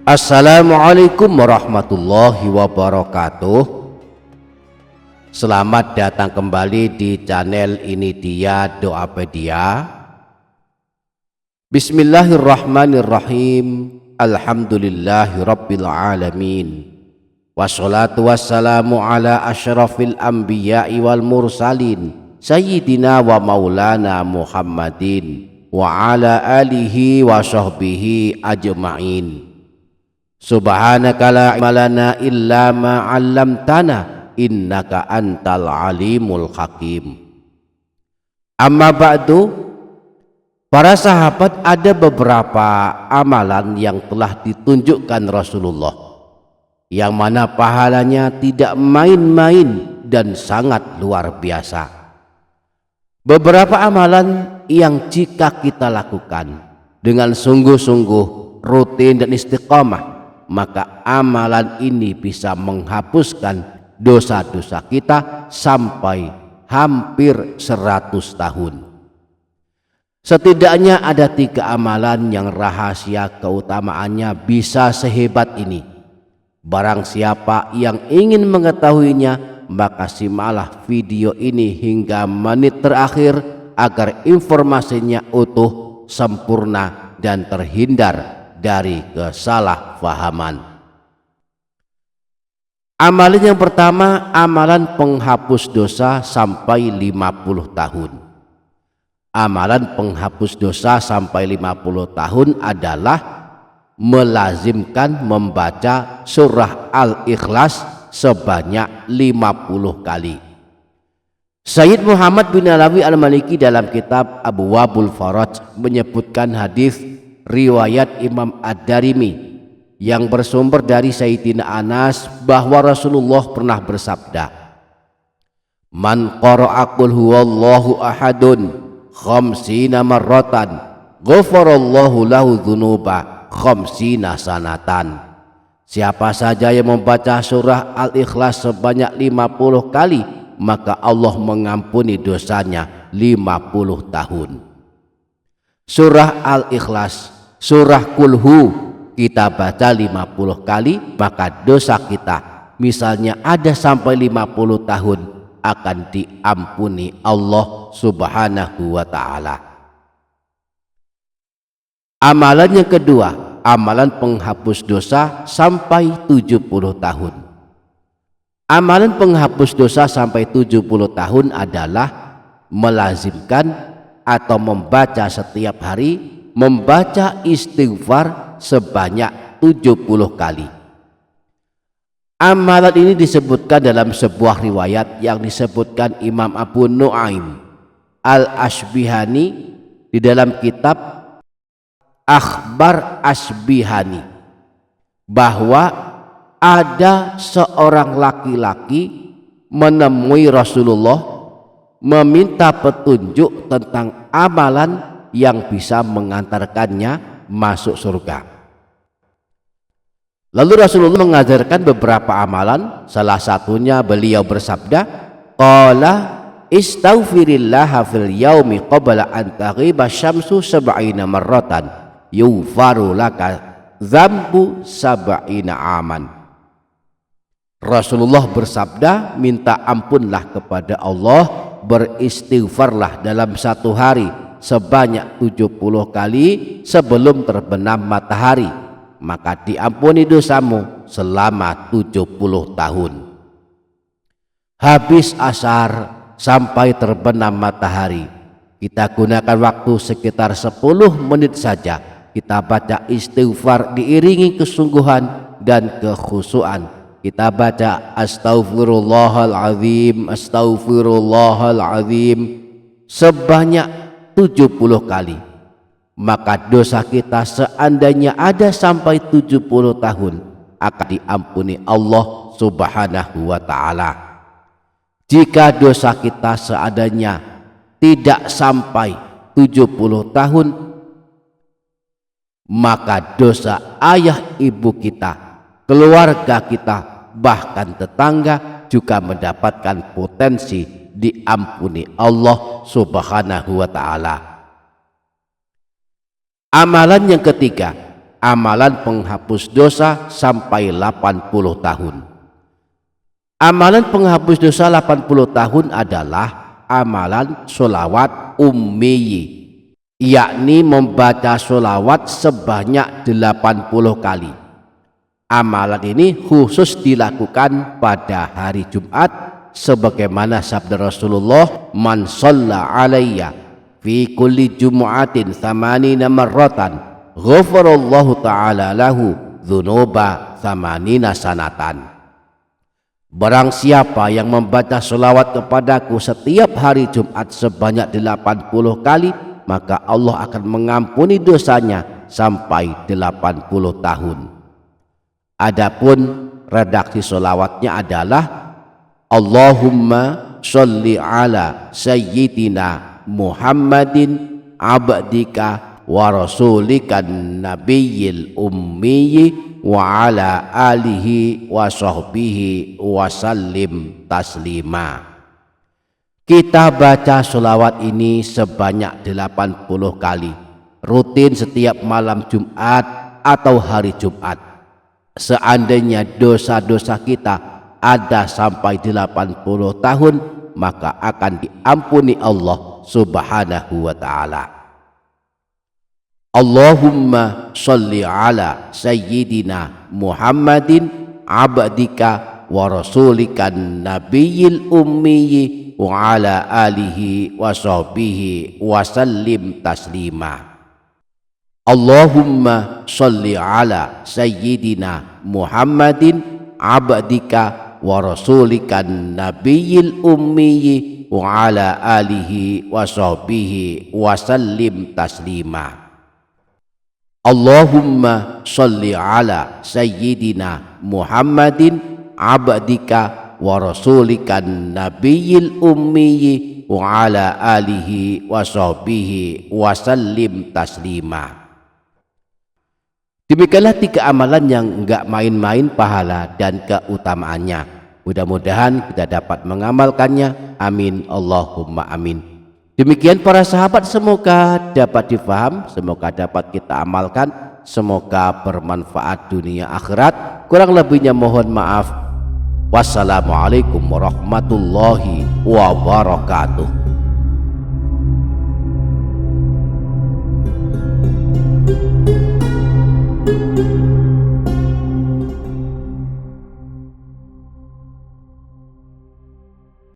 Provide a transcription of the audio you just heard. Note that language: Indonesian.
Assalamualaikum warahmatullahi wabarakatuh. Selamat datang kembali di channel ini dia Doapedia. Bismillahirrahmanirrahim. Alhamdulillahirabbil alamin. Wassalatu wassalamu ala asyrafil anbiya'i wal mursalin sayyidina wa maulana Muhammadin wa ala alihi wa sahbihi ajma'in. Subhanaka la ilma lana illa ma 'allamtana innaka antal alimul hakim. Amma ba'du, para sahabat, ada beberapa amalan yang telah ditunjukkan Rasulullah yang mana pahalanya tidak main-main dan sangat luar biasa. Beberapa amalan yang jika kita lakukan dengan sungguh-sungguh, rutin dan istiqomah, maka amalan ini bisa menghapuskan dosa-dosa kita sampai hampir 100 tahun. Setidaknya ada 3 amalan yang rahasia keutamaannya bisa sehebat ini. Barang siapa yang ingin mengetahuinya, maka simaklah video ini hingga menit terakhir agar informasinya utuh, sempurna, dan terhindar dari kesalahpahaman. Amalan yang pertama, amalan penghapus dosa sampai 50 tahun. Amalan penghapus dosa sampai 50 tahun adalah melazimkan membaca surah Al-Ikhlas sebanyak 50 kali. Sayyid Muhammad bin Alawi Al-Maliki dalam kitab Abwabul Faraj menyebutkan hadis riwayat Imam Ad-Darimi yang bersumber dari Sayyidina Anas bahwa Rasulullah pernah bersabda, "Man qara'a qul huwallahu ahadun khamsina marratan ghafarallahu lahu dzunuba khamsina sanatan." Siapa saja yang membaca surah Al-Ikhlas sebanyak 50 kali, maka Allah mengampuni dosanya 50 tahun. Surah Al-Ikhlas, surah Kulhu kita baca 50 kali, maka dosa kita misalnya ada sampai 50 tahun akan diampuni Allah Subhanahu wa ta'ala. Amalan yang kedua, amalan penghapus dosa sampai 70 tahun. Amalan penghapus dosa sampai 70 tahun adalah melazimkan atau membaca setiap hari, membaca istighfar sebanyak 70 kali. Amalan ini disebutkan dalam sebuah riwayat yang disebutkan Imam Abu Nu'aim Al-Ashbihani di dalam kitab Akhbar Ashbihani, bahwa ada seorang laki-laki menemui Rasulullah meminta petunjuk tentang amalan yang bisa mengantarkannya masuk surga. Lalu Rasulullah mengajarkan beberapa amalan. Salah satunya beliau bersabda, qala istaghfirillaha fil yaumi qabla an taghiba syamsu sab'ina marratan yughfaru laka dzambu sab'ina aman. Rasulullah bersabda, minta ampunlah kepada Allah, beristighfarlah dalam satu hari sebanyak 70 kali sebelum terbenam matahari, maka diampuni dosamu selama 70 tahun. Habis asar sampai terbenam matahari, kita gunakan waktu sekitar 10 menit saja. Kita baca istighfar diiringi kesungguhan dan kekhusyuan. Kita baca astaghfirullahaladzim, astaghfirullahaladzim sebanyak 70 kali. Maka dosa kita seandainya ada sampai 70 tahun akan diampuni Allah Subhanahu wa ta'ala. Jika dosa kita seadanya tidak sampai 70 tahun, maka dosa ayah ibu kita, keluarga kita, bahkan tetangga juga mendapatkan potensi diampuni Allah Subhanahu wa ta'ala. Amalan yang ketiga, amalan penghapus dosa sampai 80 tahun. Amalan penghapus dosa 80 tahun adalah amalan sholawat ummiyi, yakni membaca sholawat sebanyak 80 kali. Amalan ini khusus dilakukan pada hari Jumat sebagaimana sabda Rasulullah, man shalla alayya fi kulli jumu'atin thamanina marratan ghafarallahu ta'ala lahu dzunuba thamanina sanatan. Barang siapa yang membaca sholawat kepadaku setiap hari Jumat sebanyak 80 kali, maka Allah akan mengampuni dosanya sampai 80 tahun. Adapun redaksi sholawatnya adalah Allahumma sholli ala sayyidina Muhammadin abdika wa rasulikan nabiyyil ummiyyi wa ala alihi wa sahbihi wa sallim taslima. Kita baca sholawat ini sebanyak 80 kali, rutin setiap malam Jumat atau hari Jumat. Seandainya dosa-dosa kita ada sampai 80 tahun, maka akan diampuni Allah Subhanahu wa ta'ala. Allahumma sholli ala sayyidina Muhammadin abdika wa rasulikan nabiyyil ummiyyi wa ala alihi wa sahbihi wa sallim taslima. Allahumma sholli ala sayyidina Muhammadin abdika wa rasulikan nabiyyil ummiyyi wa ala alihi wa sahbihi wa sallim taslima. Allahumma sholli ala sayyidina Muhammadin abdika wa rasulikan nabiyyil ummiyyi wa ala alihi wa sahbihi wa sallim taslima. Demikianlah 3 amalan yang enggak main-main pahala dan keutamaannya. Mudah-mudahan kita dapat mengamalkannya. Amin Allahumma amin. Demikian para sahabat, semoga dapat difaham, semoga dapat kita amalkan, semoga bermanfaat dunia akhirat. Kurang lebihnya mohon maaf. Wassalamualaikum warahmatullahi wabarakatuh.